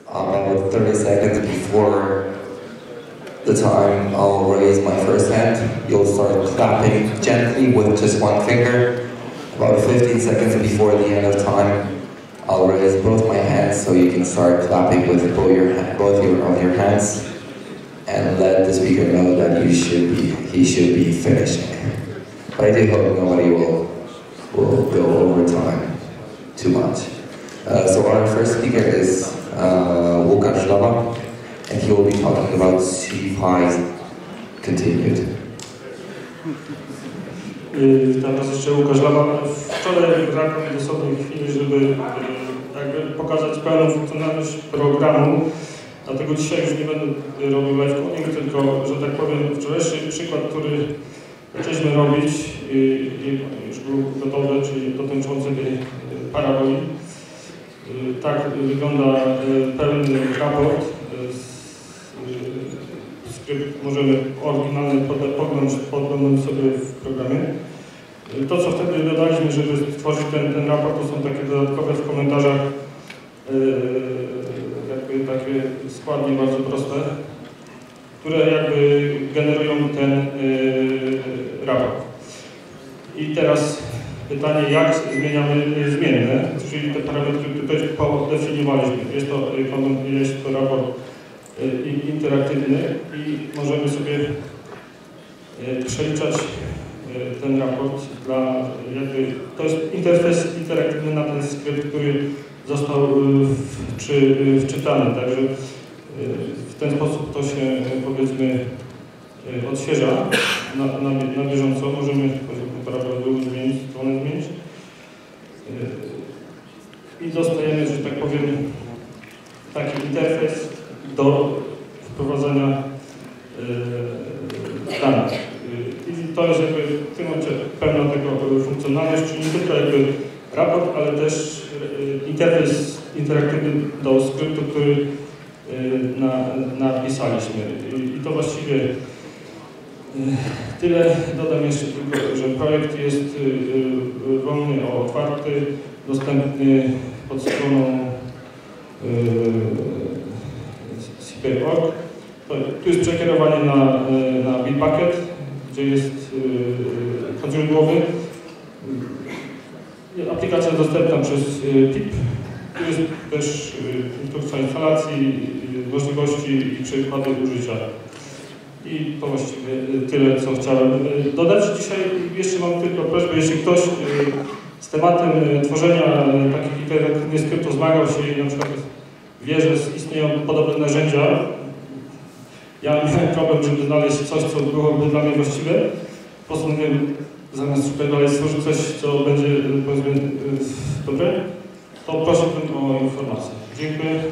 about 30 seconds before the time I'll raise my first hand. You'll start clapping gently with just one finger. About 15 seconds before the end of time, I'll raise both my hands so you can start clapping with both your hands and let the speaker know that he should be finishing. But I do hope nobody will go over time too much. So our first speaker is Łukasz Laba, and he will be talking about CPy continued. Witam Was jeszcze, Łukasz Laba. Wczoraj brakło mi dosłownej chwili, żeby jakby pokazać pełną funkcjonalność programu. Dlatego dzisiaj już nie będę robił live coding, tylko, że tak powiem, wczorajszy przykład, który zaczęliśmy robić i już był gotowy, czyli dotyczący paraboli. Tak wygląda pełny raport. Skrypt możemy oryginalny podglądać sobie w programie. To, co wtedy dodaliśmy, żeby stworzyć ten raport, to są takie dodatkowe w komentarzach jakby takie składnie bardzo proste, które jakby generują ten raport. I teraz pytanie, jak zmieniamy zmienne, czyli te parametry tutaj podefiniowaliśmy. Jest to raport interaktywny i możemy sobie przeliczać ten raport to jest interfejs interaktywny na ten skrypt, który został wczytany, także w ten sposób to się, powiedzmy, odświeża na bieżąco. Możemy parametry zmienić, stronę zmienić i dostajemy, że tak powiem, taki interfejs do wprowadzenia danych. I to jest jakby w tym momencie pełna tego funkcjonalność, czyli nie tylko jakby raport, ale też interfejs interaktywny do skryptu, który napisaliśmy. I to właściwie tyle. Dodam jeszcze tylko, że projekt jest wolny, otwarty, dostępny pod stroną cpy.org. Tu jest przekierowanie na Bitbucket, gdzie jest kod źródłowy. Aplikacja dostępna przez PIP. Tu jest też instrukcja instalacji, możliwości i przykłady użycia. I to właściwie tyle, co chciałem dodać. Dzisiaj jeszcze mam tylko prośbę, jeśli ktoś z tematem tworzenia takich interaktywnych skryptów zmagał się i na przykład wie, że istnieją podobne narzędzia. Ja miałem problem, żeby znaleźć coś, co byłoby dla mnie właściwe. Postanowiłem zamiast szukać dalej stworzyć coś, co będzie, powiedzmy, dobre. To prosiłbym o informację. Dziękuję.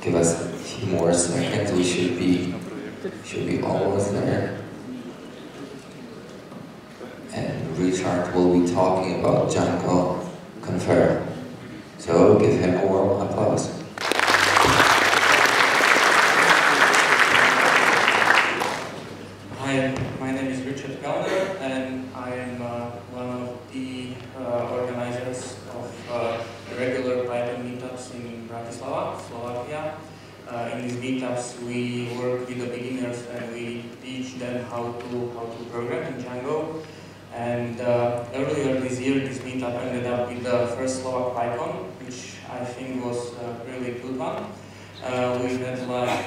Give us a few more seconds. We should be almost there. And Richard will be talking about Django Confirm. So give him a warm applause. meetups we work with the beginners and we teach them how to program in Django. And earlier this year, this meetup ended up with the first Slovak PyCon, which I think was a really good one. We had like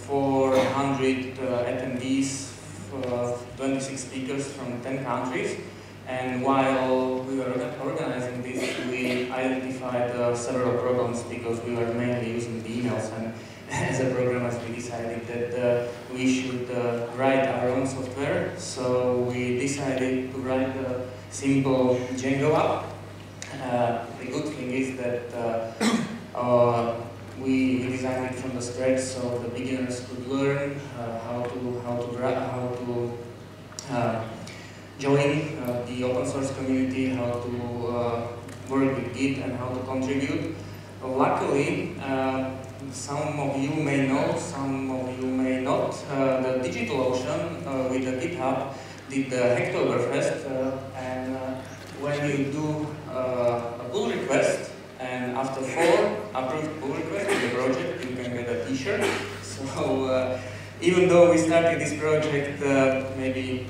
400 attendees, 26 speakers from 10 countries. And while we were organizing this, we identified several problems because we were mainly using the emails. And as a programmers, we decided that we should write our own software. So we decided to write a simple Django app. The good thing is that we designed it from the scratch, so the beginners could learn how to join the open source community, how to work with Git, and how to contribute. Luckily, some of you may know, some of you may not. The DigitalOcean with the GitHub did the Hacktoberfest, and when you do a pull request, and after 4 approved pull requests in the project, you can get a t-shirt. So even though we started this project maybe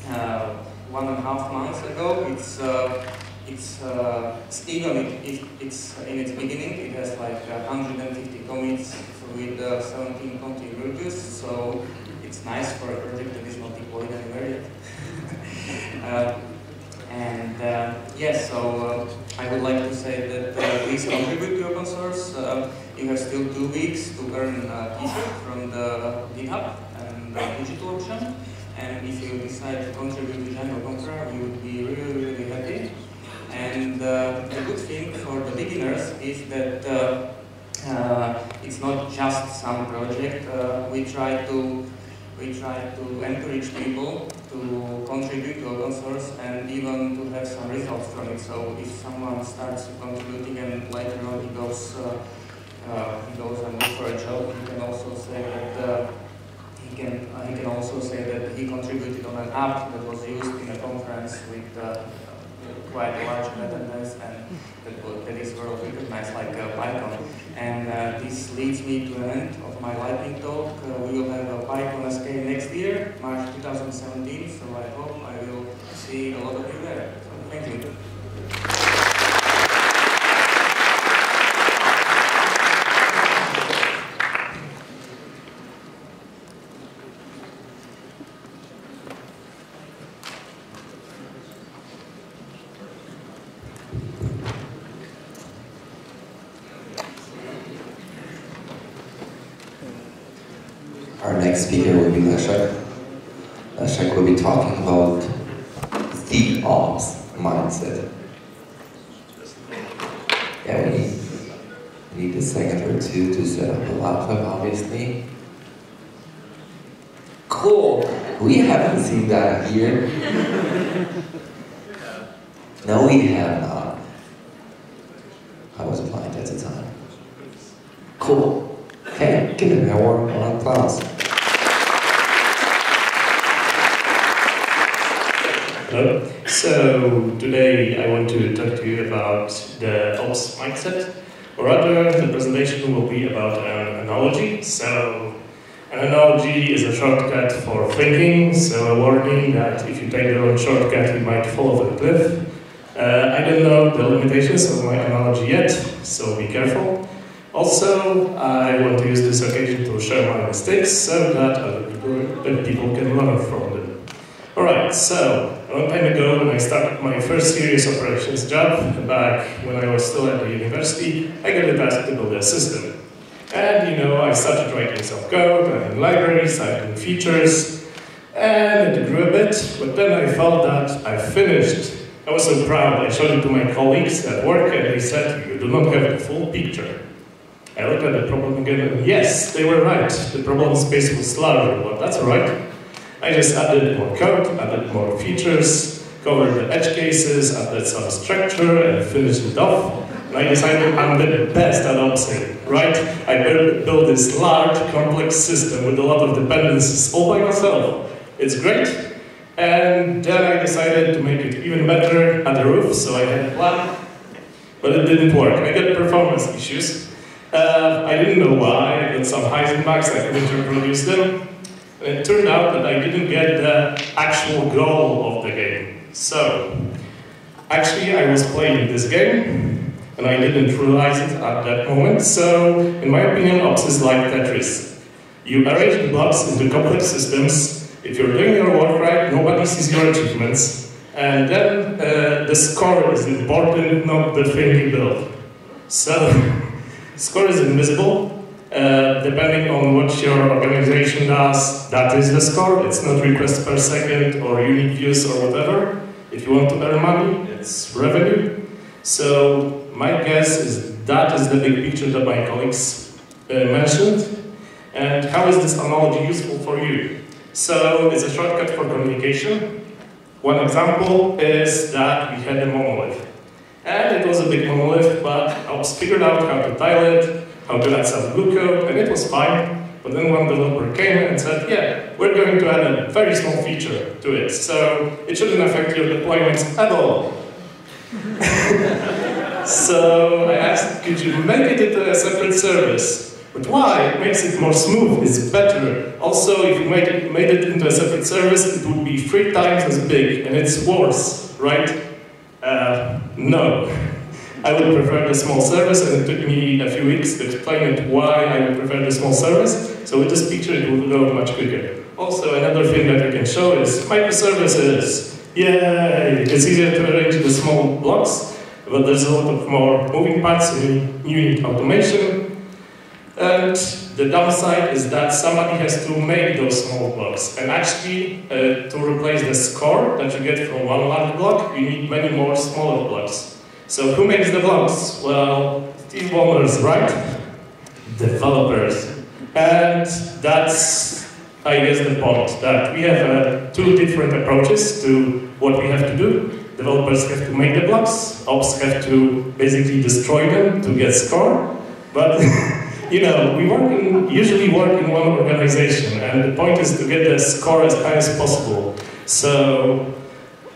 1.5 months ago, even if it's in its beginning, it has like 150 commits with 17 contributors, so it's nice for a project that is not deployed anywhere yet. Yes, so I would like to say that please contribute to open source. You have still 2 weeks to earn a t-shirt from the GitHub and the DigitalOcean. And if you decide to contribute to Django Contra, we would be really, really happy. And the good thing for the beginners is that it's not just some project. We try to encourage people to contribute to open source and even to have some results from it. So if someone starts contributing and later on he goes and looks for a job, he can also say that he can also say that he contributed on an app that was used in a conference with quite a large attendance, and that is well recognized like PyCon. And this leads me to the end of my lightning talk. We will have a PyCon SK next year, March 2017, so I hope I will see a lot of you there. So thank you. Our next speaker will be Leszek. Leszek will be talking about the ops mindset. Yeah, we need a second or two to set up a laptop, obviously. Cool! We haven't seen that here. No, we have not. I was blind at the time. Cool. Okay, give him a warm round of applause. Hello. So today I want to talk to you about the ops mindset, or rather the presentation will be about an analogy. So an analogy is a shortcut for thinking, so a warning that if you take the wrong shortcut you might fall off a cliff. I don't know the limitations of my analogy yet, so be careful. Also, I want to use this occasion to share my mistakes so that other people can learn from them. Alright, so a long time ago when I started my first serious operations job, back when I was still at the university, I got a task to build a system. And you know, I started writing some code, adding libraries, adding features, and it grew a bit, but then I felt that I finished. I was so proud, I showed it to my colleagues at work and they said, you do not have the full picture. I looked at the problem again and yes, they were right. The problem space was larger, but that's alright. I just added more code, added more features, covered the edge cases, added some structure and finished it off. And I decided I'm the best at opsing, right? I built this large, complex system with a lot of dependencies all by myself. It's great. And then I decided to make it even better at the roof, so I had a plan. But it didn't work. I got performance issues. I didn't know why. I got some Heisenbergs, I couldn't reproduce them. And it turned out that I didn't get the actual goal of the game. So, actually I was playing this game, and I didn't realize it at that moment. So, in my opinion, Ops is like Tetris. You arrange the blocks into complex systems. If you're doing your work right, nobody sees your achievements. And then the score is important, not the thing you build. So, score is invisible. Depending on what your organization does, that is the score. It's not requests per second or unique views or whatever. If you want to earn money, it's revenue. So my guess is that is the big picture that my colleagues mentioned. And how is this analogy useful for you? So it's a shortcut for communication. One example is that we had a monolith. And it was a big monolith, but I was figured out how to tile it, how to add some glue code, and it was fine. But then one developer came and said, yeah, we're going to add a very small feature to it, so it shouldn't affect your deployments at all. So I asked, could you make it into a separate service? But why? It makes it more smooth, it's better. Also, if you made it into a separate service, it would be 3 times as big, and it's worse, right? No. I would prefer the small service, and it took me a few weeks to explain it why I would prefer the small service. So with this picture, it would go much quicker. Also, another thing that I can show is microservices. Yay! It's easier to arrange the small blocks, but there's a lot of more moving parts, and you need automation. And the downside is that somebody has to make those small blocks. And actually, to replace the score that you get from one large block, you need many more smaller blocks. So who makes the blocks? Well, Steve Ballmer's, right? Developers. And that's, I guess, the point, that we have 2 different approaches to what we have to do. Developers have to make the blocks, ops have to basically destroy them to get score. But, you know, we usually work in one organization, and the point is to get the score as high as possible. So,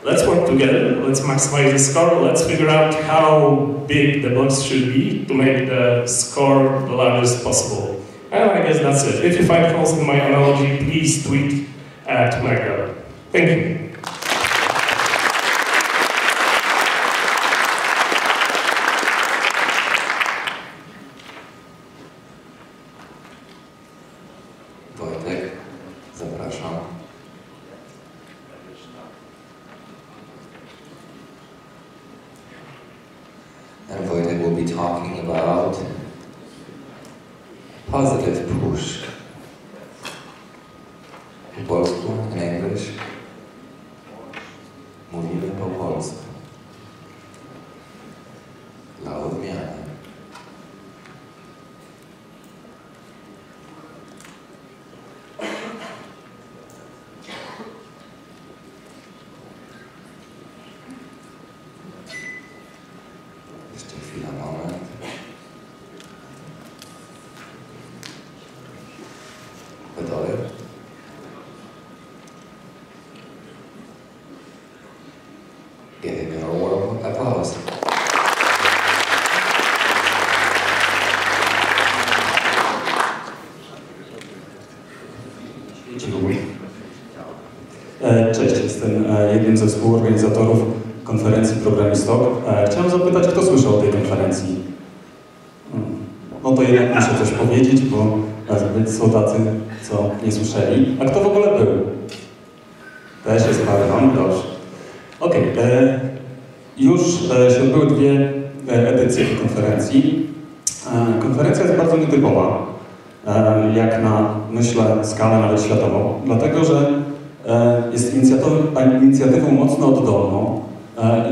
let's work together, let's maximize the score, let's figure out how big the blocks should be to make the score the largest possible. And I guess that's it. If you find flaws in my analogy, please tweet at Magda. Thank you. Wojtek, zapraszam. And Wojtek will be talking about positive push. Po polsku, in English. Mówimy po polsku. Dla odmiany. Jeszcze chwila, moment. Gotowy? Give him a warm applause. Cześć, jestem jednym ze współorganizatorów konferencji Programistok. Chciałem zapytać, kto słyszał o tej konferencji? No to jednak muszę coś powiedzieć, bo są tacy, co nie słyszeli. A kto w ogóle był? Też jest parę, proszę. Okej, już się odbyły 2 edycje tej konferencji. Konferencja jest bardzo nietypowa, jak na, myślę, skalę nawet światową, dlatego że jest inicjatywą mocno oddolną,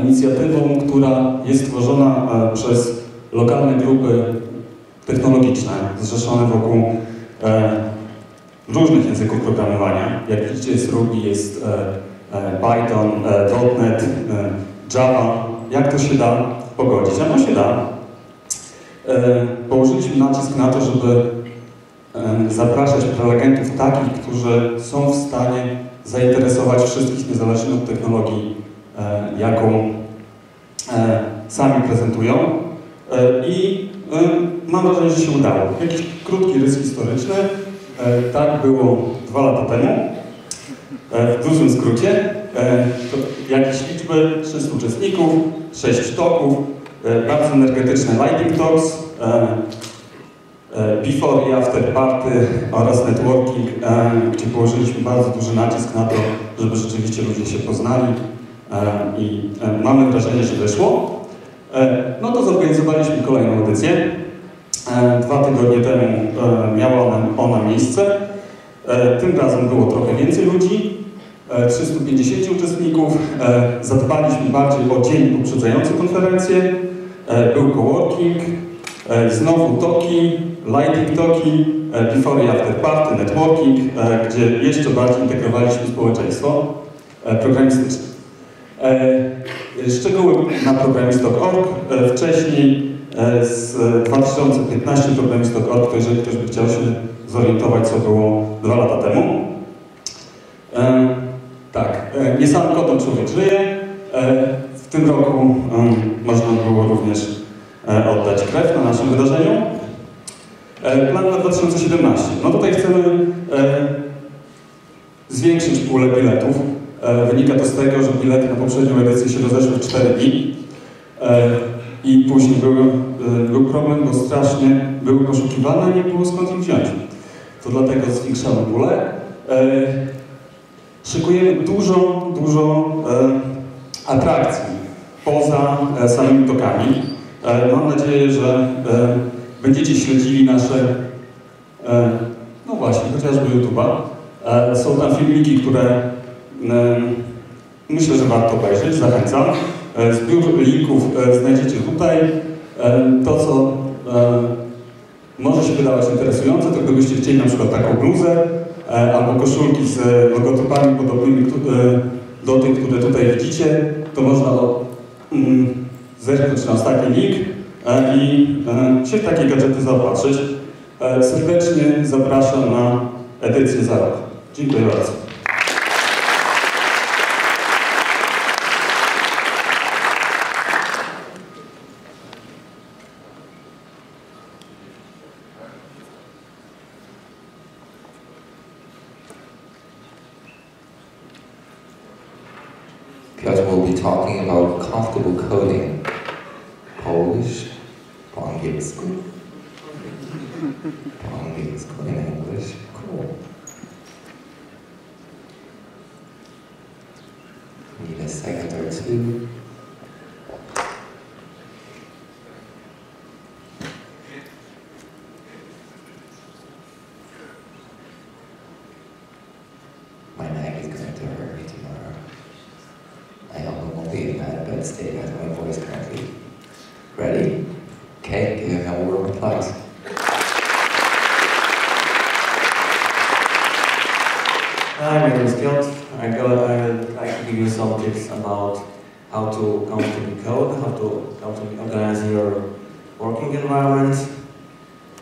inicjatywą, która jest tworzona przez lokalne grupy technologiczne, zrzeszone wokół różnych języków programowania. Jak widzicie, jest Ruby, jest Python, .NET, Java. Jak to się da pogodzić? A no się da. Położyliśmy nacisk na to, żeby zapraszać prelegentów takich, którzy są w stanie zainteresować wszystkich niezależnie od technologii, jaką sami prezentują. I mam wrażenie, że się udało. Jakiś krótki rys historyczny. Tak było 2 lata temu. W dużym skrócie. Jakieś liczby, 300 uczestników, 6 toków, bardzo energetyczne lighting talks, before i after party oraz networking, gdzie położyliśmy bardzo duży nacisk na to, żeby rzeczywiście ludzie się poznali i mamy wrażenie, że wyszło. No to zorganizowaliśmy kolejną edycję. 2 tygodnie temu miała ona miejsce. Tym razem było trochę więcej ludzi, 350 uczestników. Zadbaliśmy bardziej o dzień poprzedzający konferencję. Był coworking, znowu toki, lighting toki, before i after party, networking, gdzie jeszcze bardziej integrowaliśmy społeczeństwo programistyczne. Szczegóły na programistok.org. Wcześniej z 2015 programistok.org, to jeżeli ktoś by chciał się zorientować, co było 2 lata temu. Tak, nie samym kodem człowiek żyje. W tym roku można było również oddać krew na naszym wydarzeniu. Plan na 2017. No tutaj chcemy zwiększyć pulę biletów. Wynika to z tego, że bilety na poprzednią edycję się rozeszły w 4 dni. I później był problem, bo strasznie były poszukiwane, a nie było skąd ich wziąć. To dlatego zwiększamy pulę. Szykujemy dużo atrakcji poza samymi tokami. Mam nadzieję, że będziecie śledzili nasze, no właśnie, chociażby YouTube'a. Są tam filmiki, które myślę, że warto obejrzeć, zachęcam. Zbiór linków znajdziecie tutaj. To, co może się wydawać interesujące, to gdybyście chcieli na przykład taką bluzę albo koszulki z logotypami podobnymi do tych, które tutaj widzicie, to można zerknąć na ostatni link i się w takie gadżety zaopatrzyć. Serdecznie zapraszam na edycję za rok. Dziękuję bardzo. Piotr will be talking about comfortable coding. Polish, po angielsku. Po angielsku, in English. Cool. Need a second or two. My neck is going to hurt me tomorrow. I hope I won't be in that bad state as my voice currently. Ready? Okay, give him a warm applause. Hi, my name is Piotr. I would like to give you some tips about how to comfortably code, how to comfortably organize your working environment.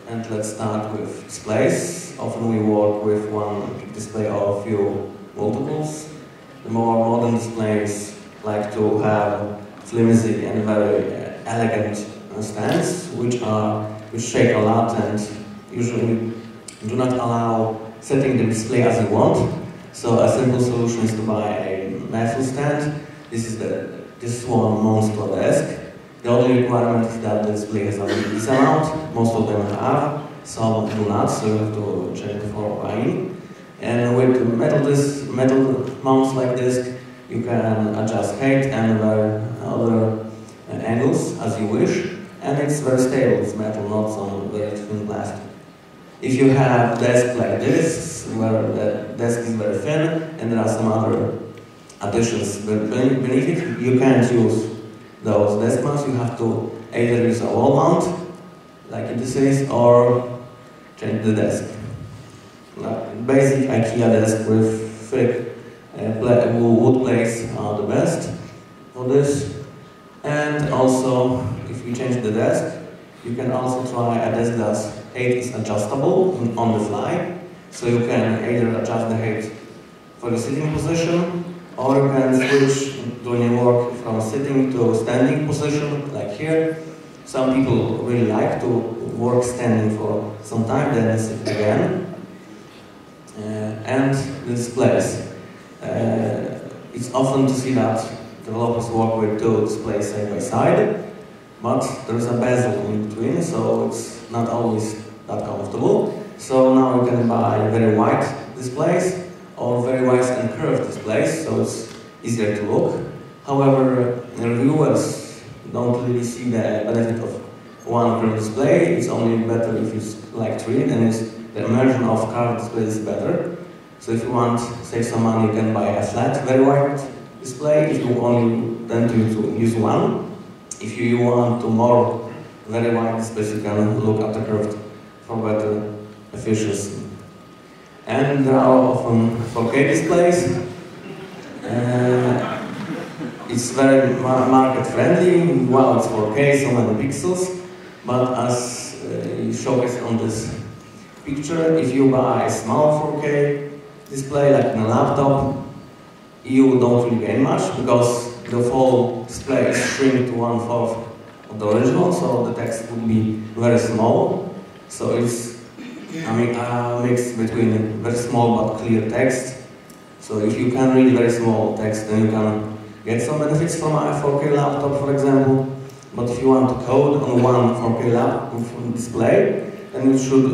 And let's start with displays. Often we work with one display or a few multiples. The more modern displays like to have flimsy and very elegant stands, which shake a lot and usually do not allow setting the display as you want. So a simple solution is to buy a metal stand. This one mounts to a desk. The only requirement is that the display has a this amount. Most of them have, some do not, so you have to check before buying. And with metal mounts like this, you can adjust height and other angles as you wish. And it's very stable, it's metal, not some very thin plastic. If you have desk like this, where the desk is very thin, and there are some other additions beneath it, you can't use those desk mounts. You have to either use a wall mount, like this is, or change the desk. Like basic IKEA desk with thick wood plates are the best for this. And also, if you change the desk, you can also try a desk that's height is adjustable on the fly. So you can either adjust the height for the sitting position, or you can switch doing your work from sitting to standing position, like here. Some people really like to work standing for some time, then sit again. And the displays. It's often to see that developers work with two displays side by side, but there is a bezel in between, so it's not always that comfortable. So now you can buy very wide displays or very wide and curved displays, so it's easier to look. However, reviewers don't really see the benefit of one curved display. It's only better if it's like three, and the immersion of curved display is better. So if you want to save some money, you can buy a flat, very wide display. If you only tend to use one. If you want to more very wide displays, you can look at the curved for better efficiency. And there are often 4K displays. It's very market friendly. Wow, it's 4K, so many pixels. But as you showcase on this picture, if you buy a small 4K display, like in a laptop, you don't really gain much because the full display is shrink to 1/4 of the original, so the text would be very small. So it's a mix between very small but clear text. So if you can read very small text, then you can get some benefits from a 4K laptop, for example. But if you want to code on one 4K laptop display, then you should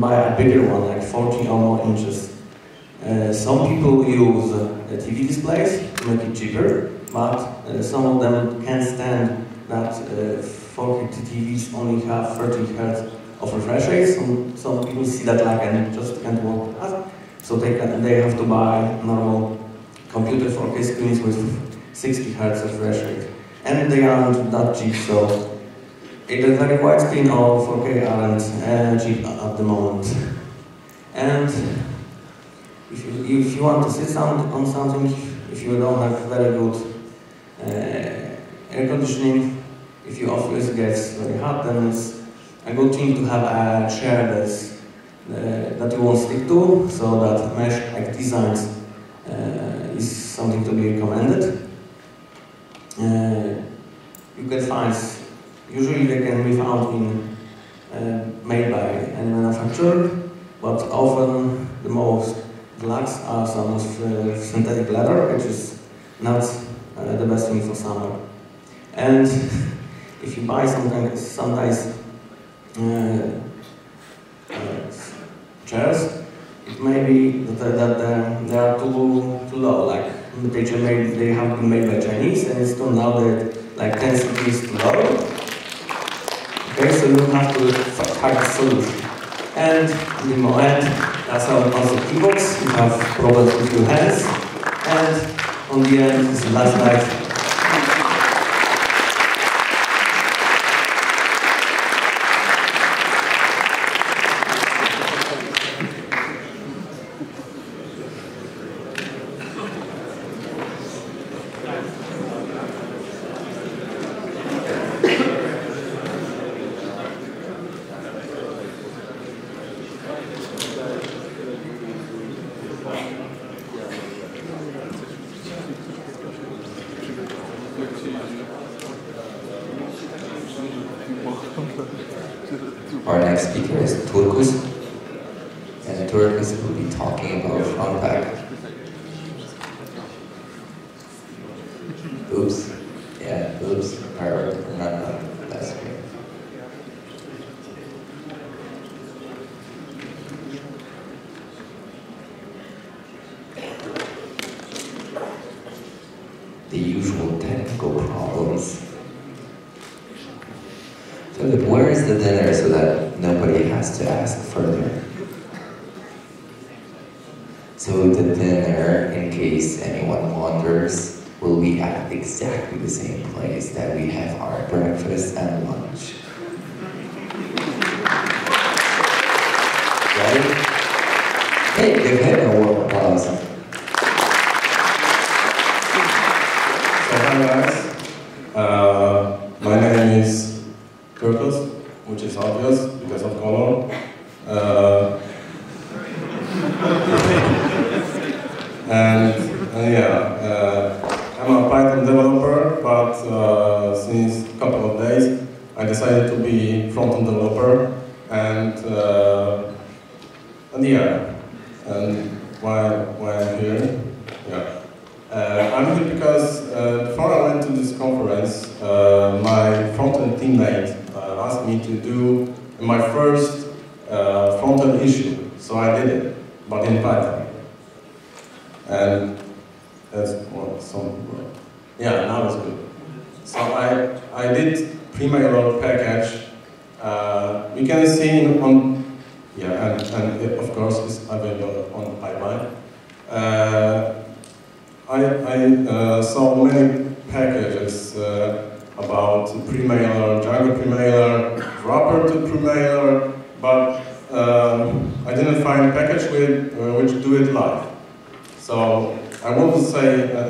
buy a bigger one, like 40 or more inches. Some people use TV displays to make it cheaper, but some of them can't stand that 4K TVs only have 30 Hz of refresh rate. Some people see that like and just can't work with that, so they have to buy normal computer 4K screens with 60 Hz refresh rate, and they aren't that cheap. So either very wide screen or 4K aren't cheap at the moment. And if you want to sit on something, if you don't have very good air conditioning, if your office gets very hot, then it's a good thing to have a chair that you won't stick to, so that mesh-like designs is something to be recommended. You can find, usually they can be found made by any manufacturer, but often the most deluxe are some synthetic leather, which is not the best thing for summer. And if you buy sometimes chairs, it may be that they are too low. Like they have been made by Chinese, and it's turned out that like 10 cm too low. Okay, so you have to find a solution. And in the moment, that's also keyboards. You have problems with your hands, and on the end is the last slide. Our next speaker is Turkus, and Turkus will be talking about front pack. Oops. Yeah, oops. Perfect. No, that's great. The usual technical problems. So where is the dinner so that nobody has to ask further? So the dinner, in case anyone wonders, will be at exactly the same place that we have our breakfast and lunch. Right? Hey, give him a warm applause. So hi guys, my name is Turkus, which is obvious because of color. I'm a Python developer, but since a couple of days I decided to be front-end developer, and yeah, and why I'm here? Yeah, I'm here because before I went to this conference, my front-end teammate asked me to do my first front-end issue, so I did it, but in Python. And that's yeah, now it's good. So I did pre-mailer package. You can see on, yeah, and it, of course, it's available on Pipeline. I saw many packages about pre-mailer, Django pre-mailer, wrapper to pre-mailer, but I didn't find a package which do it live. So I won't say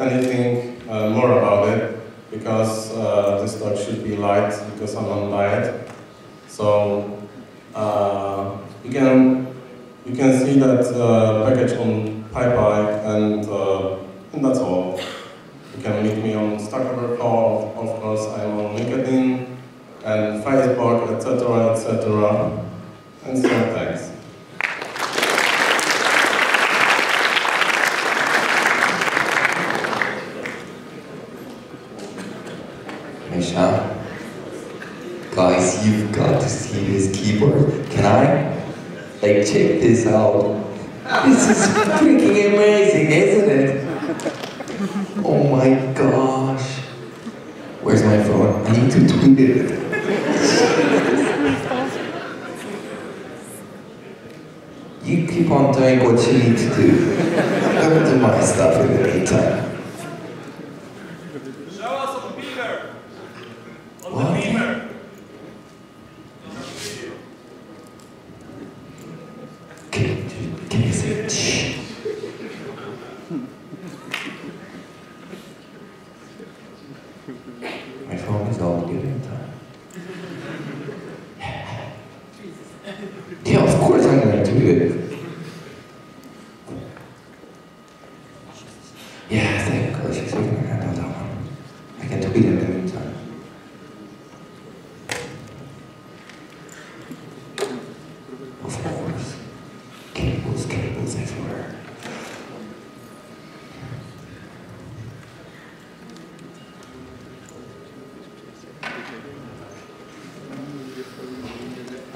anything more about it, because this talk should be light, because I'm on diet. So you can see that package on PyPy, and that's all. You can meet me on Stack Overflow, of course I'm on LinkedIn and Facebook, etc., etc. And so thanks. Misha, guys, you've got to see his keyboard. Can I? Like, check this out. This is freaking amazing, isn't it? Oh my gosh. Where's my phone? I need to tweet it. You keep on doing what you need to do. I'm gonna do my stuff in the meantime. Show us on the beamer. On What? the beamer. Can you say shh? My phone is all good in time. Yeah, of course I'm going to do it. Yeah, thank God she's taking my hand on that one. I can tweet in the meantime. Of course. Cables everywhere.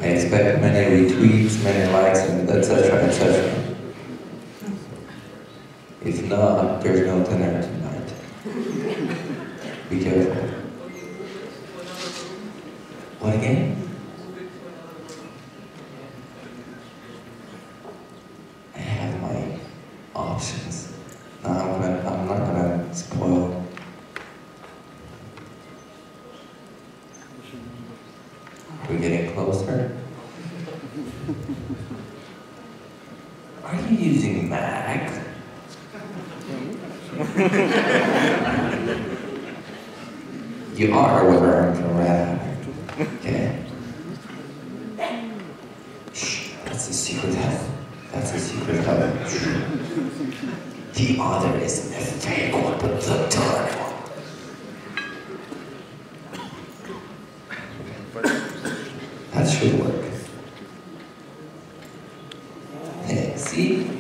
I expect many retweets, many likes, and etc., etc. If not, there's no dinner tonight. Be careful. What again? I have my options. No, I'm not gonna spoil. We're getting closer. Are you using Mac? You are, whether I'm from Red Hat. Okay. Shh, that's a secret hub. That's a secret hub. The other is a fake one, but the dark one. That should work. Hey, see?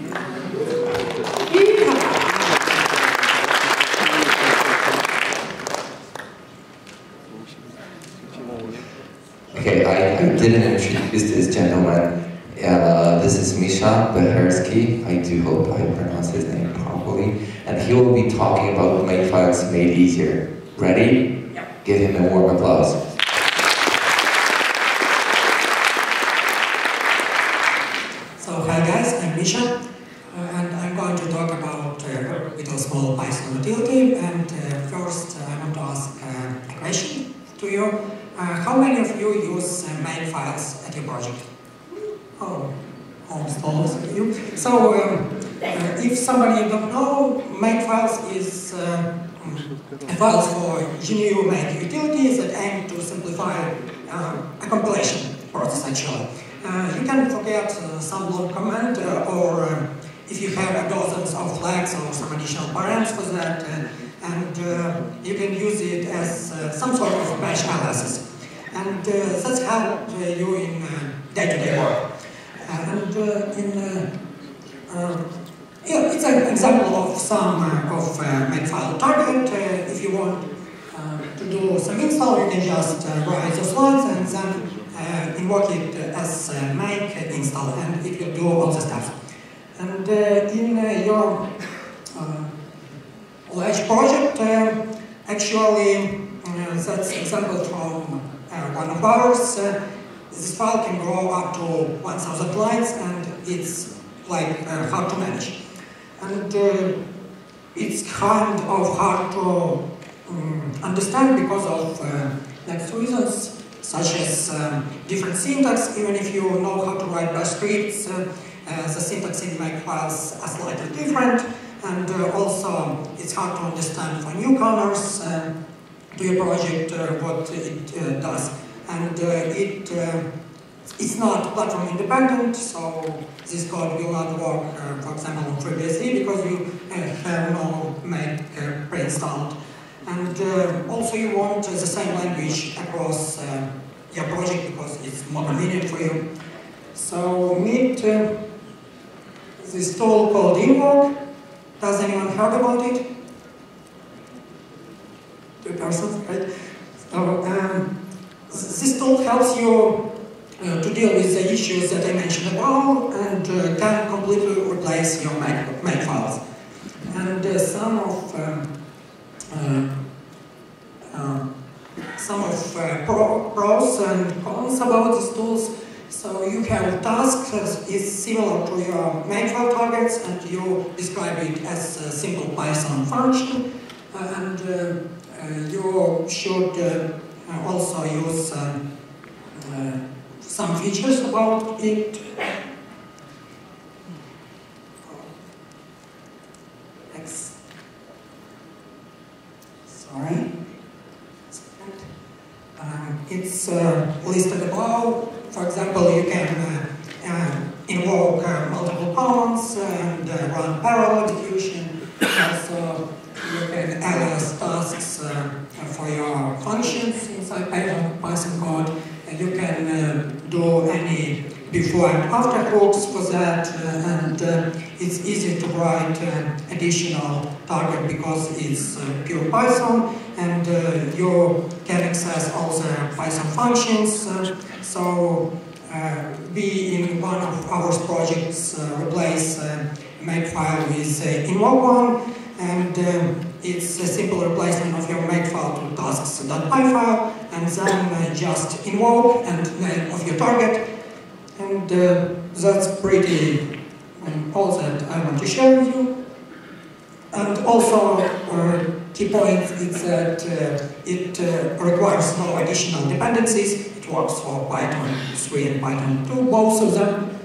Okay, I didn't introduce this gentleman. This is Misha Behersky. I do hope I pronounced his name properly. And he will be talking about Makefiles Made Easier. Ready? Yep. Give him a warm applause. So hi guys, I'm Misha, and I'm going to talk about with a small Python utility. And first, I want to ask a question to you. How many of you use main files at your project? Oh, almost all of you. So, if somebody don't know, main files is files for GNU made utilities that aim to simplify a compilation process actually. You can forget some long command, or if you have dozens of flags or some additional params for that, and you can use it as some sort of batch analysis. and that's helped you in day-to-day work. Yeah, it's an example of some makefile target. If you want to do some install, you can just write the slides and then invoke it as make install, and it will do all the steps. And in your large project, actually, that's an example from one of ours. This file can grow up to 1,000 lines, and it's like hard to manage. And it's kind of hard to understand because of next reasons, such as different syntax. Even if you know how to write bash scripts, the syntax in makefiles are slightly different, and also it's hard to understand for newcomers to your project what it does. And it's not platform independent, so this code will not work, for example, on FreeBSD because you have no make pre-installed. And also you want the same language across your project because it's more convenient for you. So meet this tool called Invoke. Does anyone heard about it? 2 persons, right? So, this tool helps you to deal with the issues that I mentioned above and can completely replace your make files. And some of pros and cons about these tools. So you have tasks that is similar to your makefile targets, and you describe it as a simple Python function, and you should also use some features about it. Next. Sorry. It's listed above. For example, you can invoke multiple commands and run parallel execution. Also, you can alias tasks for your functions inside Python code. And you can do any before and after hooks for that, and it's easy to write additional target because it's pure Python, and you can access all the Python functions. So we in one of our projects replace makefile with invoke one, and it's a simple replacement of your makefile to tasks.py file, and then just invoke and name of your target. And that's pretty all that I want to share with you. And also, key point is that it requires no additional dependencies. It works for Python 3 and Python 2, both of them.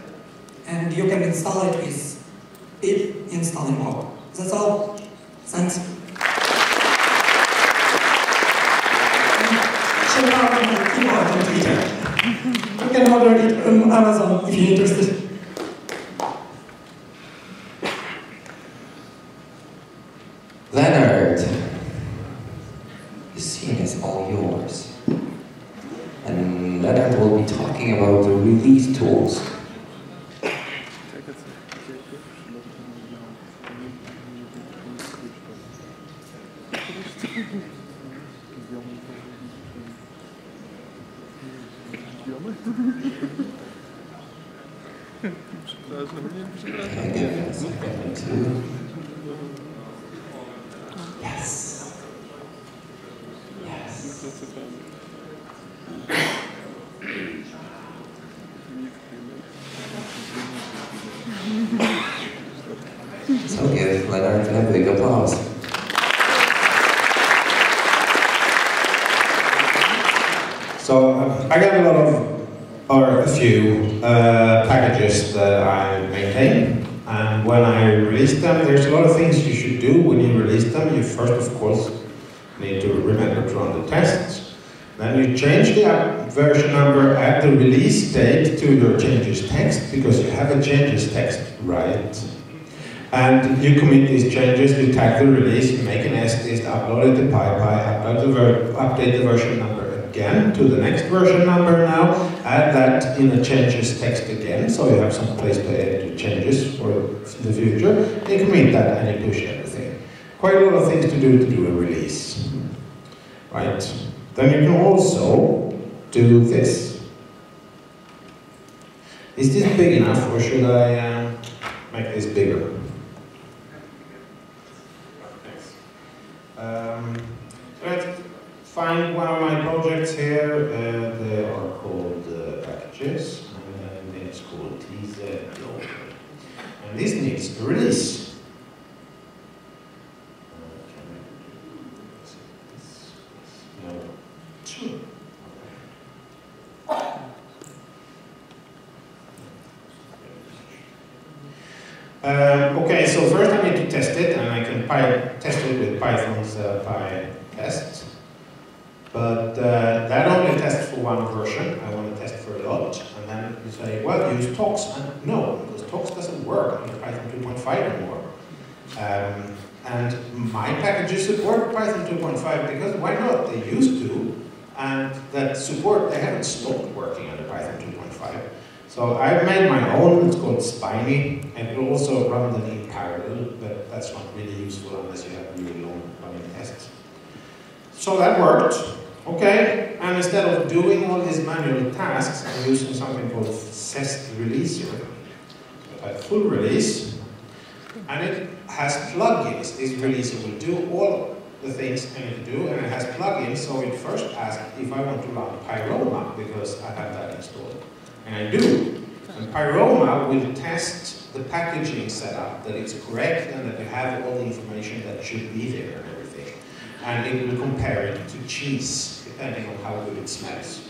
And you can install it with pip install invoke. That's all. Thanks. Check out my keyboard on Twitter. You can order it on Amazon if you're interested. Leonard, the scene is all yours. And Leonard will be talking about the release tools. Yes. Yes. So give Leonard a big applause. So I got a lot of, or a few packages that I maintain, and when I release them, there's a lot of things you should do when you release them. You first, of course, need to remember to run the tests. Then you change the version number at the release date to your changes text, because you have a changes text, right? And you commit these changes, you tag the release, you make an sdist, upload it to PyPy, update the version number again. again to the next version number now, add that in a changes text again, so you have some place to edit changes for the future. You commit that and you push everything. Quite a lot of things to do a release. Right. Then you can also do this. Is this big enough, or should I make this bigger? Let's find one of my projects here. They are called packages, and then it's called TZ Global. And this needs a release. No. Sure. Okay, so first I need to test it, and I can test it with Python's PyTest. But that only tests for one version. I want to test for a lot. And then you say, well, use Tox. And no, because Tox doesn't work on Python 2.5 anymore. And my packages support Python 2.5 because why not? They used to. And that support, they haven't stopped working under Python 2.5. So I've made my own, it's called Spiny, and it will also run them in parallel, but that's not really useful unless you have really long running tests. So that worked, okay, and instead of doing all these manual tasks, I'm using something called Zest Releaser. So I have full release, and it has plugins. This releaser will do all the things I need to do, and it has plugins, so it first asks if I want to run Pyroma, because I have that installed. And I do. And Pyroma will test the packaging setup, that it's correct and that you have all the information that should be there and everything. And it will compare it to cheese, depending on how good it smells.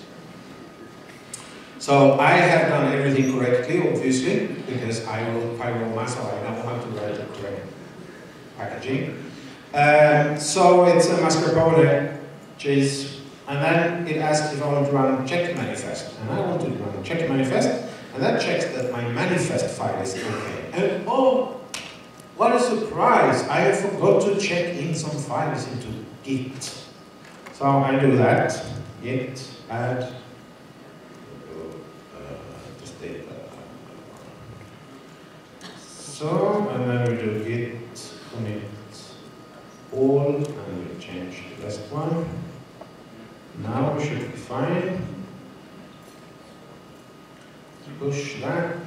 So I have done everything correctly, obviously, because I wrote Pyroma, so I know how to write the correct packaging. So it's a mascarpone cheese. And then it asks if I want to run check manifest. And I want to run check manifest, and that checks that my manifest file is okay. And oh, what a surprise! I forgot to check in some files into Git. So I do that. Git, add, just data. So, and then we do Git, commit all, and we change the last one. Now we should be fine. Push that.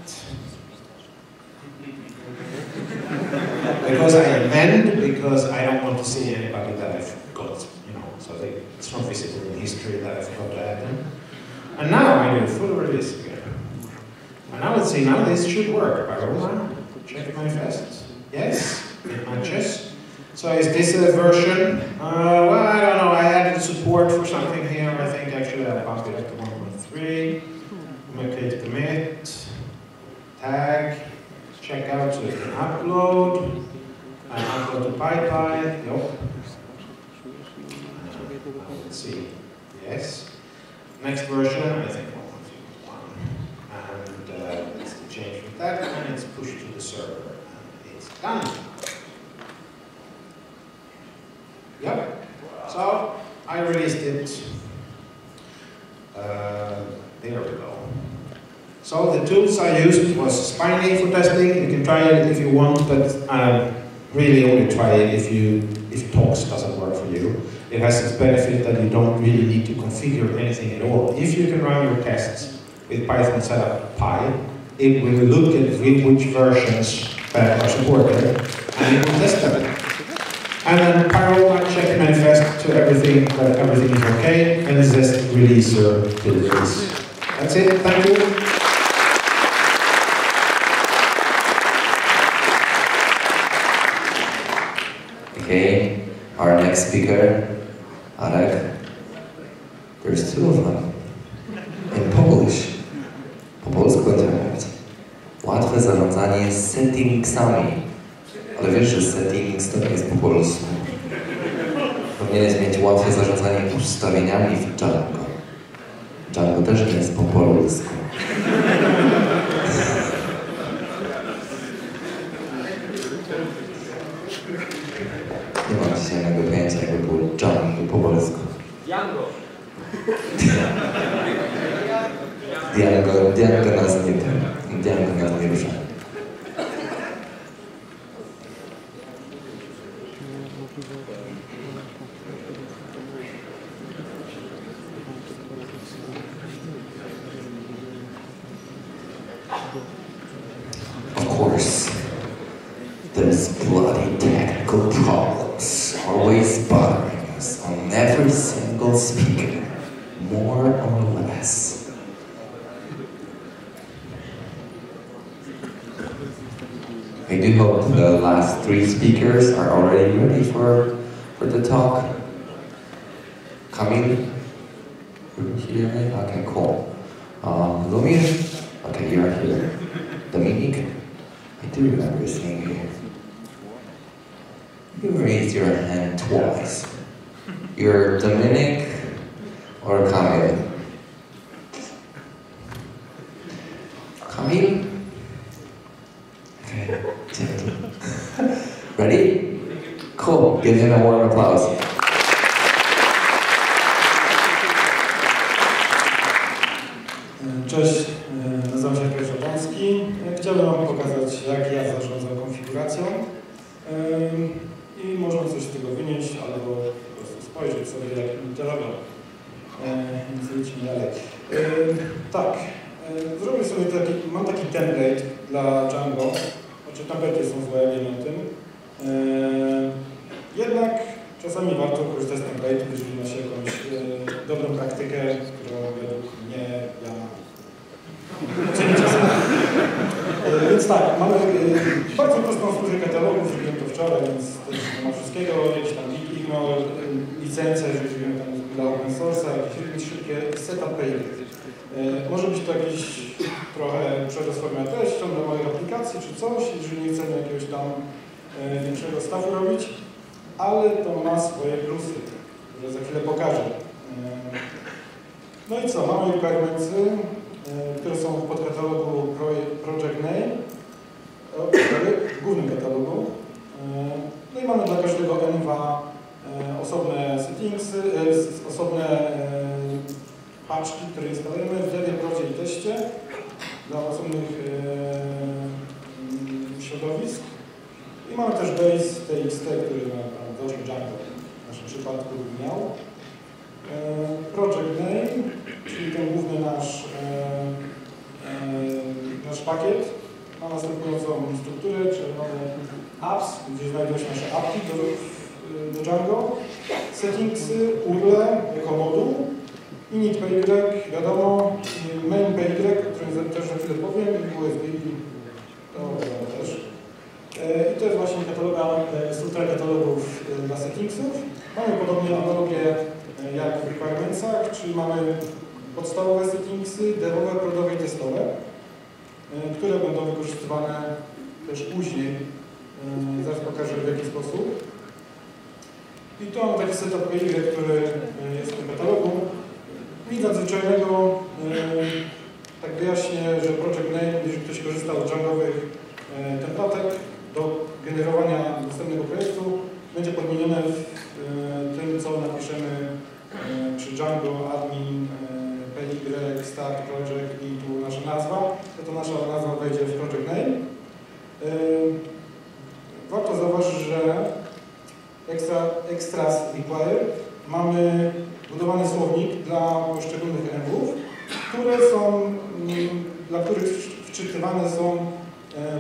Because I amend, because I don't want to see anybody that I forgot, you know, so it's not visible in history that I forgot to add them. And now I do full release again. And I would see now this should work. Pyroma, check manifest. Yes, it matches. So is this a version? Well, I don't know. I added support for something here. I think actually I bumped it up to 1.3. Make it commit, tag, check out so it can upload, and upload to PyPy. Nope. Let's see. Yes. Next version, I think 1.1. And let's change with that, and it's pushed to the server, and it's done. Yep. So I released it. There we go. So the tools I used was Spiny for testing. You can try it if you want, but really only try it if Tox doesn't work for you. It has its benefit that you don't really need to configure anything at all. If you can run your tests with Python setup Py, it will look at which versions that are supported, and it will test them. And then Pyroma check manifest to everything that everything is okay, and it's just releaser to release. That's it. Thank you. Okay, our next speaker, Arek. There's two of them. In Polish. Po polsku będzie mówić. Łatwe zarządzanie settingsami. Ale wiesz, że settings to nie jest po polsku. Powinieneś mieć łatwe zarządzanie ustawieniami w Django. Django też nie jest po polsku. Nie mam dzisiaj innego pojęcia, jakby było Django po polsku. Django. Diango nas nie rusza. Of course, there's bloody technical problems always bothering us on every single speaker, more or less. I do hope the last 3 speakers are already ready for the talk. Camille? Here? Okay, cool. Lumir? Okay, you're here. Dominique? I do remember seeing you. You raised your hand twice. You're Dominic or Camille? Camille? Okay, gentle. Ready? Cool, give him a warm applause. Cześć, nazywam się Piotr Żabąski. Chciałbym Wam pokazać, jak ja zarządzam konfiguracją i można coś z tego wynieść, albo po prostu spojrzeć sobie, jak inni to robią. Więc idźmy dalej. Tak, zrobię sobie mam taki template dla Django. Znaczy template'y są złe, wiem o tym. Jednak czasami warto korzystać z template'ów, jeżeli ma się jakąś dobrą praktykę, którą według mnie ja więc tak, mamy bardzo prostą służbę katalogów, zrobiłem to wczoraj, więc też nie ma wszystkiego, jakieś tam ignore, licencje, zrobiłem tam dla open source'a, jakieś szybkie setup page. Może być to jakiś trochę przerос formie treścią dla moich aplikacji czy coś, jeżeli nie chcemy jakiegoś tam większego staffu robić, ale to ma swoje plusy, które za chwilę pokażę. No i co, mamy requirementsy, które są w podkatalogu Project Name, w głównym katalogu. No i mamy dla każdego enva osobne settingsy, osobne paczki, które instalujemy w devie, prodzie i teście dla osobnych środowisk. I mamy też base txt, który załóżmy Django w naszym przypadku miał. Project Name, czyli ten główny nasz pakiet, ma następującą strukturę, czyli mamy apps, gdzie znajdują się nasze apki do Django, settingsy, URL jako moduł, init py, wiadomo, main py, o którym też za chwilę powiem, i USB, to też. I to jest właśnie struktura katalogów dla settingsów. Mamy podobnie analogię jak w requirementsach, czyli mamy podstawowe settingsy, devowe, prodowe i testowe, które będą wykorzystywane też później. Zaraz pokażę, w jaki sposób. I tu mam taki setup PY, który jest w tym katalogu. Nic nadzwyczajnego, tak wyjaśnię, że Project Name, jeżeli ktoś korzysta z Djangowych templatek do generowania następnego projektu, będzie podmienione w tym, co napiszemy przy Django, admin, py, start, project i tu nasza nazwa. To nasza nazwa wejdzie w Project Name. Warto zauważyć, że extras required mamy budowany słownik dla poszczególnych envów, dla których wczytywane są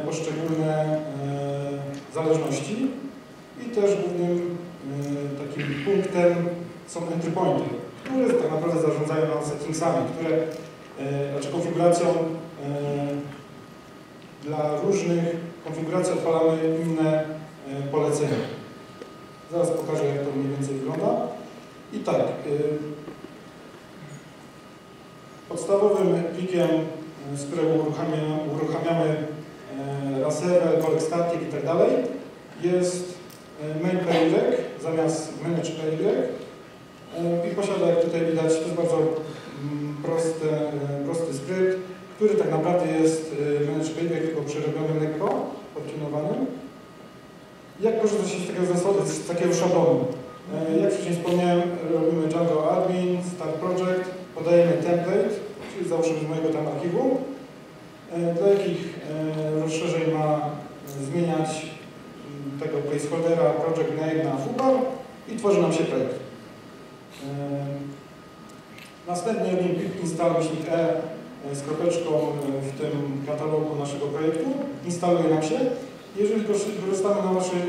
poszczególne zależności i też głównym takim punktem są entry pointy, które tak naprawdę zarządzają nam settingsami, znaczy konfiguracją dla różnych konfiguracji odpalamy inne polecenia. Zaraz pokażę, jak to mniej więcej wygląda. I tak, podstawowym plikiem, z którego uruchamiamy raserę, collect static i tak dalej, jest main py zamiast manage py i posiada, jak tutaj widać, to jest bardzo prosty skrypt, który tak naprawdę jest manage py, tylko przerobionym lekko, podtunowanym. Jak korzystać się z takiego szablonu? Jak wcześniej wspomniałem, robimy Django admin, start project, podajemy template, czyli założenie mojego tam archiwum, dla jakich rozszerzeń ma zmieniać tego placeholdera project name na foobar i tworzy nam się projekt. Następnie robimy pip install z kropeczką w tym katalogu naszego projektu, instaluje nam się. Jeżeli korzystamy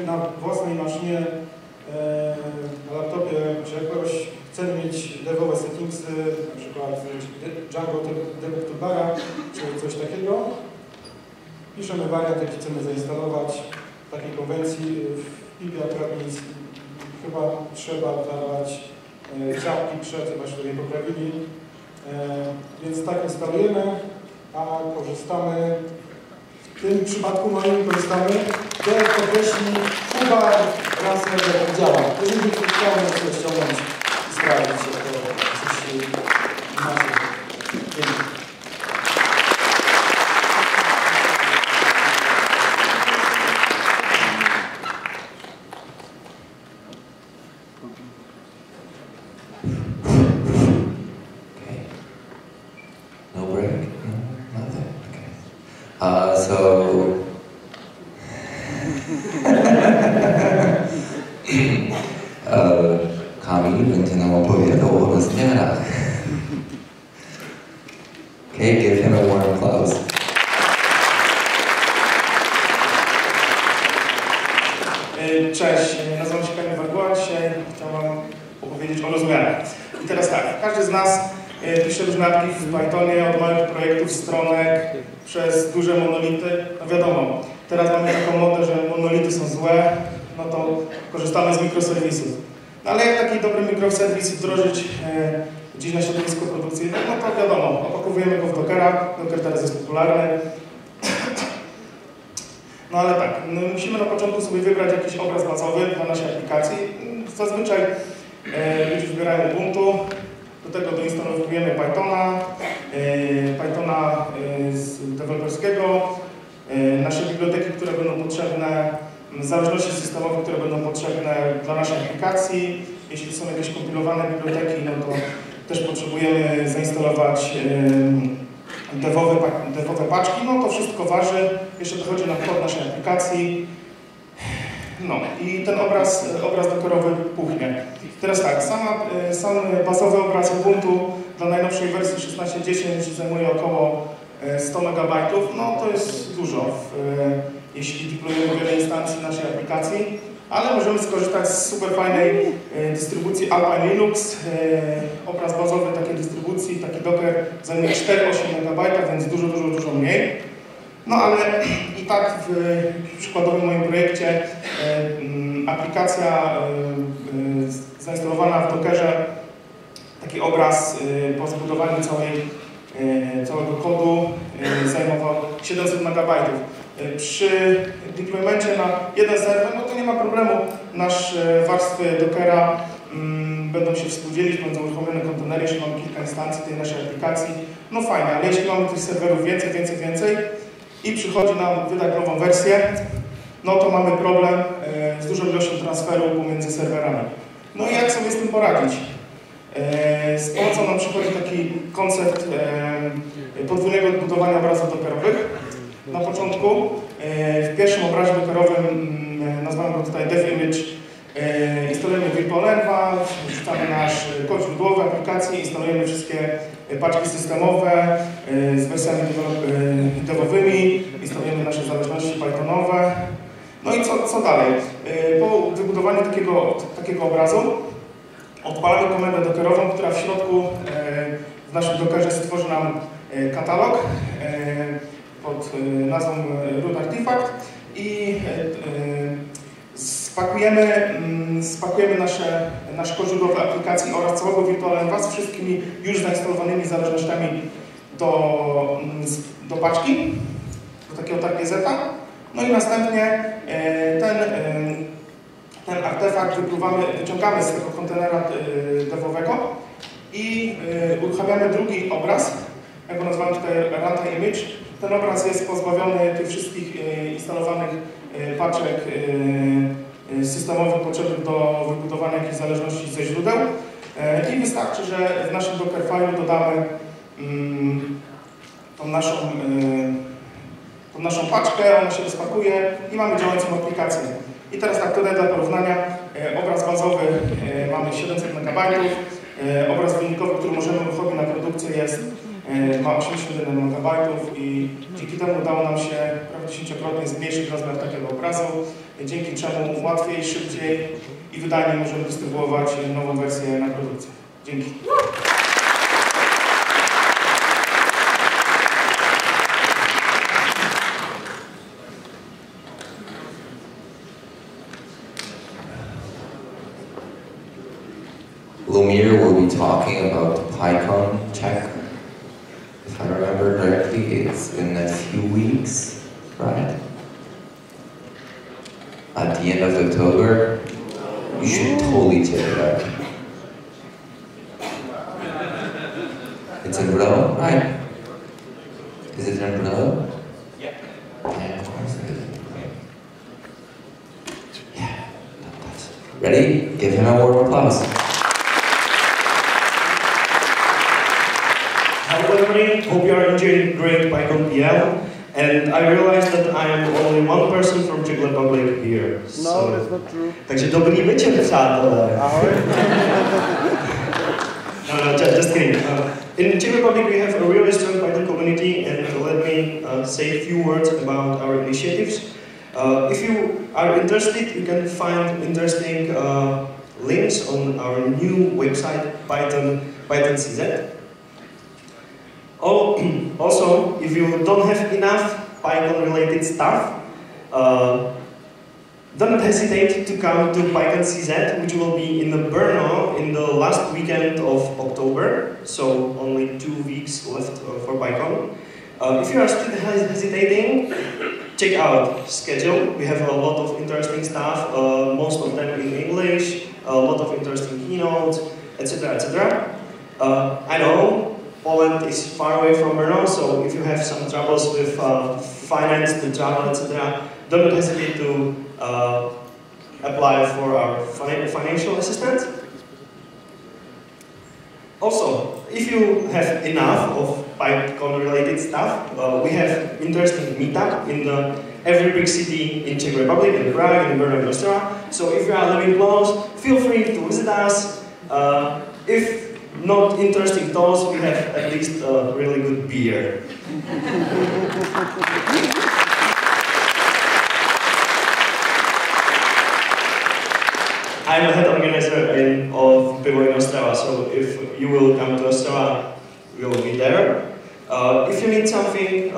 na własnej maszynie, na laptopie czy jakoś chcemy mieć devowe settingsy, na przykład Django debug toolbara czy coś takiego, piszemy wariant, jaki chcemy zainstalować w takiej konwencji. W pipie akurat nic chyba trzeba dawać ciapki przed, chyba się to nie poprawili. Więc tak instalujemy, a korzystamy, w tym przypadku moim korzystamy do podkreśli foobar ransom jak działa. Jeżeli ktoś chciałby sobie ściągnąć i sprawdzić, jak to coś inaczej. Dzięki. Kamil będzie nam opowiadał o rozmiarach. Okay, give him a warm applause. Cześć, nazywam się Kamil Wargła. Dzisiaj chciałem opowiedzieć o rozmiarach. I teraz tak, każdy z nas pisze różne apki w Pythonie, od małych projektów, stronek, przez duże monolity. No wiadomo, teraz mamy taką modę, że monolity są złe, no to korzystamy z mikroserwisów. No ale jak taki dobry mikroserwis wdrożyć gdzieś na środowisko produkcyjne, no to wiadomo, opakowujemy go w Dockera, Docker teraz jest popularny. No ale tak, no musimy na początku sobie wybrać jakiś obraz bazowy dla naszej aplikacji. Zazwyczaj ludzie wybierają Ubuntu, do tego doinstalowujemy Pythona deweloperskiego, nasze biblioteki, które będą potrzebne, zależności systemowe, które będą potrzebne dla naszej aplikacji. Jeśli są jakieś kompilowane biblioteki, no to też potrzebujemy zainstalować devowe paczki. No to wszystko waży, jeszcze dochodzi nam kod naszej aplikacji. No i ten obraz dockerowy puchnie. Teraz tak, sam bazowy obraz Ubuntu dla najnowszej wersji 16.10 zajmuje około 100 MB. No to jest dużo, jeśli deployujemy wiele instancji naszej aplikacji, ale możemy skorzystać z super fajnej dystrybucji Alpine Linux. Obraz bazowy takiej dystrybucji, taki Docker zajmuje 4-8 MB, więc dużo mniej. No ale i tak w przykładowym moim projekcie aplikacja zainstalowana w Dockerze, taki obraz po zbudowaniu całego kodu zajmował 700 MB. Przy deploymencie na jeden serwer, no to nie ma problemu. Nasze warstwy Dockera będą się współdzielić, będą uruchomione kontenery, jeśli mamy kilka instancji tej naszej aplikacji. No fajnie, ale jeśli mamy tych serwerów więcej i przychodzi nam wydać nową wersję, no to mamy problem z dużą ilością transferu pomiędzy serwerami. No i jak sobie z tym poradzić? Z pomocą nam przychodzi taki koncept podwójnego odbudowania obrazów dockerowych. Na początku, w pierwszym obrazie dockerowym, nazwałem go tutaj dev image, instalujemy virtual env, wrzucamy nasz kod źródłowy aplikacji, instalujemy wszystkie paczki systemowe z wersjami devowymi, instalujemy nasze zależności pythonowe. No i co dalej? Po wybudowaniu takiego obrazu odpalamy komendę dockerową, która w środku w naszym Dockerze stworzy nam katalog pod nazwą root artifact i spakujemy nasz kod źródłowy aplikacji oraz całego virtual env z wszystkimi już zainstalowanymi zależnościami do paczki, do takiego targeta. No i następnie ten artefakt wyciągamy z tego kontenera devowego i uruchamiamy drugi obraz, jak go nazwałem tutaj runtime image. Ten obraz jest pozbawiony tych wszystkich instalowanych paczek systemowych potrzebnych do wybudowania jakichś zależności ze źródeł i wystarczy, że w naszym Dockerfile'u dodamy tą naszą paczkę, ona się rozpakuje i mamy działającą aplikację. I teraz tak tutaj dla porównania, obraz bazowy mamy 700 MB, obraz wynikowy, który możemy wychodzić na produkcję ma 81 MB i dzięki temu udało nam się prawie 10-krotnie zmniejszyć rozmiar takiego obrazu, dzięki czemu łatwiej, szybciej i wydajniej możemy dystrybuować nową wersję na produkcję. Dzięki. Lumir will be talking about the PyCon Czech. If I remember correctly, it's in a few weeks, right? At the end of October. You should totally check it out. It's in Brno, right? Is it in Brno? Yeah. Yeah, of course it is. Yeah, that's it. Ready? Give him a warm applause. Hello everybody, hope you are enjoying great PyCon PL. And I realized that I am only one person from Czech Republic here. No, that's not true. Takže dobrý večer, přátelé. Ahoj. No, just kidding. In Czech Republic we have a really strong Python community, and let me say a few words about our initiatives. If you are interested, you can find interesting links on our new website, Python CZ. Also, if you don't have enough PyCon-related stuff, don't hesitate to come to PyCon CZ, which will be in Brno in the last weekend of October, so only 2 weeks left for PyCon. If you are still hesitating, check out schedule. We have a lot of interesting stuff, most of them in English, a lot of interesting keynotes, etc., etc. I know Poland is far away from Brno, so if you have some troubles with finance, the travel, etc., don't hesitate to apply for our financial assistance. Also, if you have enough of PyCon-related stuff, we have interesting meetup in every big city in Czech Republic, in Prague, in Brno, in Ostrava. So if you are living close, feel free to visit us. If not interesting talks, we have at least really good beer. I'm a head organizer of Pivo in Ostrava, so if you will come to Ostrava, we will be there. If you need something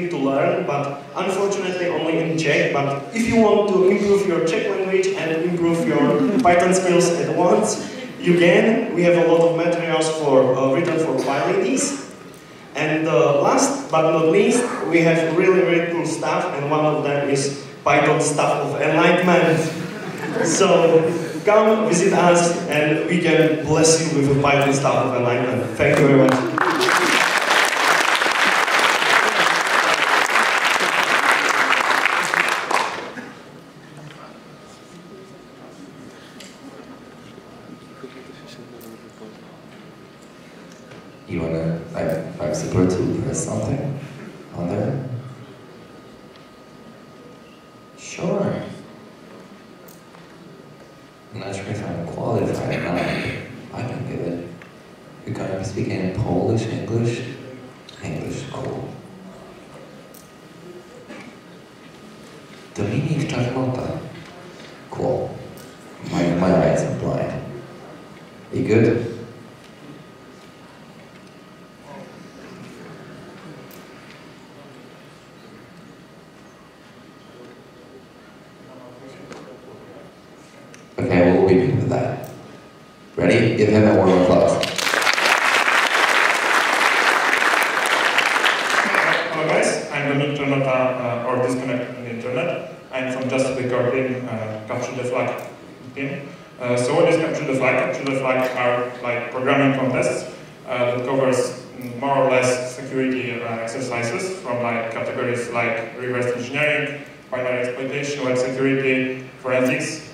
to learn, but unfortunately only in Czech, but if you want to improve your Czech language and improve your Python skills at once, you can. We have a lot of materials written for PyLadies. And last but not least, we have really cool stuff, and one of them is Python Staff of Enlightenment. So come visit us and we can bless you with the Python Staff of Enlightenment. Thank you very much. You wanna, I'm supposed to press something on there? Sure. I'm not sure if I'm qualified or not. I can give it. You're gonna be speaking in Polish, English? English, cool. Dominik Czarnota. Cool. My eyes are blind. You good? Okay, we'll leave it with that. Ready? Give him a warm applause. Hello guys, I'm Dominik Czarnota, or Disconnected on the Internet. I'm from Just Record team, Capture the Flag team. So what is Capture the Flag? Capture the Flag are like programming contests that covers more or less security exercises from like categories like reverse engineering, binary exploitation, web security, forensics.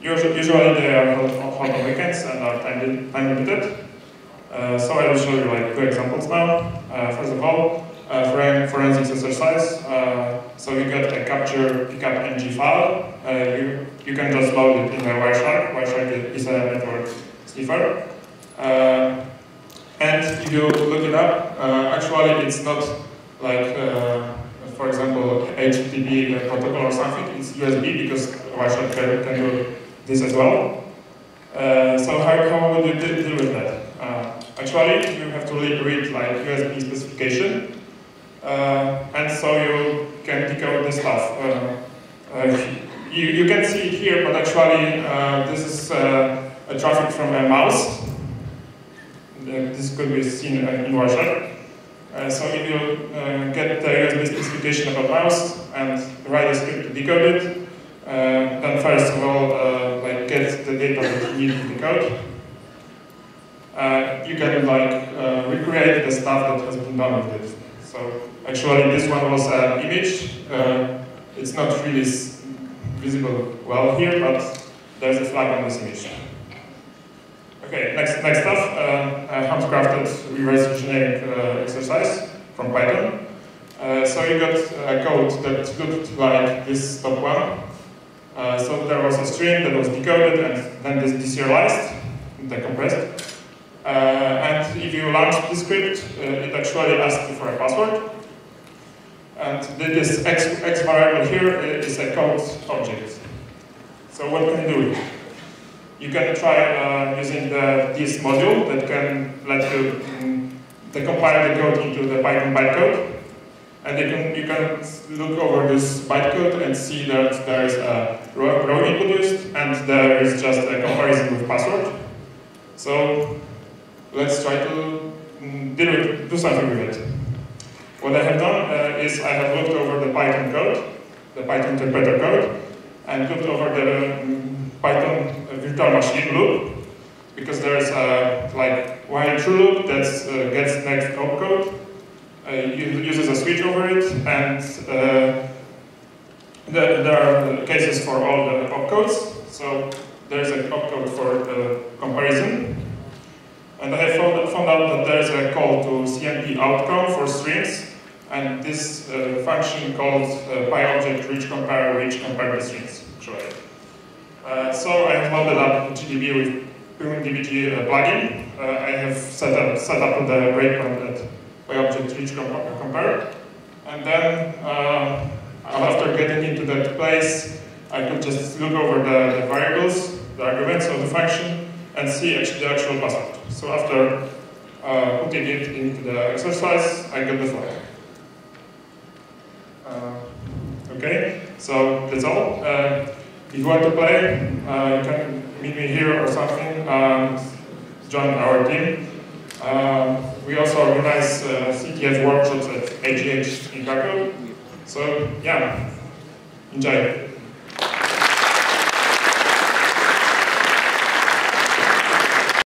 Usually they are held on weekends and are time limited. So I will show you like 2 examples now. First of all, forensics exercise. So you get a capture pickup ng file. You can just load it in a Wireshark. Wireshark is a network sniffer. And if you look it up, actually it's not like, for example, HTTP protocol or something. It's USB because Wireshark can do this as well. So how would you deal with that? Actually, you have to read like USB specification, and so you can decode the stuff. You can see it here, but actually this is a traffic from a mouse. This could be seen in Wireshark. So if you get the USB specification about mouse and write a script to decode it, then first of all, like get the data that you need to decode. You can like recreate the stuff that has been done with it. So actually, this one was an image. It's not really visible well here, but there's a flag on this image. Okay, next stuff, handcrafted reverse engineering exercise from Python. So you got a code that looked like this top one. So there was a string that was decoded and then deserialized, decompressed. And if you launch the script, it actually asks you for a password. And this X variable here is a code object. So what can you do? You can try using this module that can let you decompile the code into the Python bytecode. And you can look over this bytecode and see that there is a row introduced and there is just a comparison with password. So let's try to do something with it. What I have done is I have looked over the Python code, the Python interpreter code, and looked over the Python virtual machine loop, because there is a like while true loop that gets next opcode, uses a switch over it, and there are cases for all the opcodes. So there is an opcode for comparison. And I have found out that there is a call to CMP outcome for strings, and this function called PyObject reach compare the strings, actually. So I have loaded up GDB with PyDBG plugin. I have set up the breakpoint at PyObject reach compare, and then after getting into that place, I could just look over the variables, the arguments of the function, and see the actual password. So after putting it into the exercise, I got the flag. Okay, so that's all. If you want to play, you can meet me here or something and join our team. We also organize CTF workshops at AGH in Krakow. So yeah, enjoy.